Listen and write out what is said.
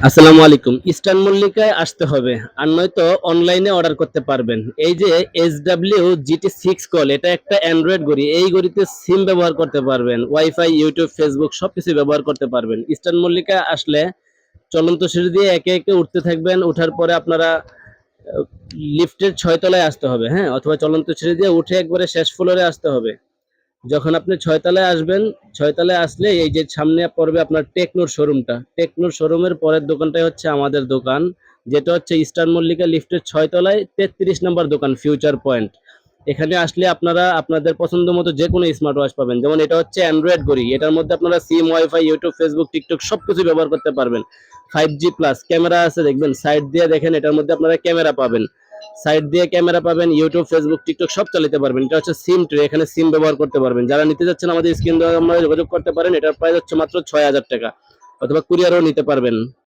আসসালামু আলাইকুম। ইস্টার্ন মল্লিকায় আসতে হবে। আর নয়তো অনলাইনে অর্ডার করতে পারবেন। এই যে SW GT6 কল, এটা একটা অ্যান্ড্রয়েড ঘড়ি। এই ঘড়িতে সিম ব্যবহার করতে পারবেন। ওয়াইফাই, ইউটিউব, ফেসবুক সবকিছু ব্যবহার করতে পারবেন। ইস্টার্ন মল্লিকায় আসলে চলন্ত সিঁড়ি দিয়ে একে একে উঠতে থাকবেন। উঠার পরে আপনারা লিফটের ৬ তলায় আসতে হবে, হ্যাঁ? অথবা চলন্ত সিঁড়ি দিয়ে উঠে একবারে শেষ ফ্লোরে আসতে হবে। যখন আপনি ৬ তলায় আসবেন, ৬ তলায় আসলে এই যে সামনে পড়বে আপনার টেকনোর শোরুমটা। টেকনোর শোরুমের পরের দোকানটাই হচ্ছে আমাদের দোকান। যেটা হচ্ছে ইস্টার্ন মল্লিকা লিফটের ৬ তলায় ৩৩ নম্বর দোকান, ফিউচার পয়েন্ট। এখানে আসলে আপনারা আপনাদের পছন্দ মতো যেকোনো স্মার্ট ওয়াচ পাবেন। যেমন এটা হচ্ছে অ্যান্ড্রয়েড ঘড়ি। এটার মধ্যে আপনারা সিম, ওয়াইফাই, ইউটিউব, ফেসবুক, টিকটক সবকিছু ব্যবহার করতে পারবেন। 5G প্লাস ক্যামেরা আছে, দেখবেন সাইড দিয়ে দেখেন, এটার মধ্যে আপনারা ক্যামেরা পাবেন। সাইড দিয়ে ক্যামেরা পাবেন, ইউটিউব, ফেসবুক, টিকটক সব চালাতে পারবেন। এটা হচ্ছে সিম ট্রে, এখানে সিম ব্যবহার করতে পারবেন। যারা নিতে যাচ্ছেন আমাদের স্ক্রিন দ্বারা আমরা যোগাযোগ করতে পারেন। এটার প্রাইস হচ্ছে মাত্র ৬,০০০ টাকা, অথবা কুরিয়ারও নিতে পারবেন।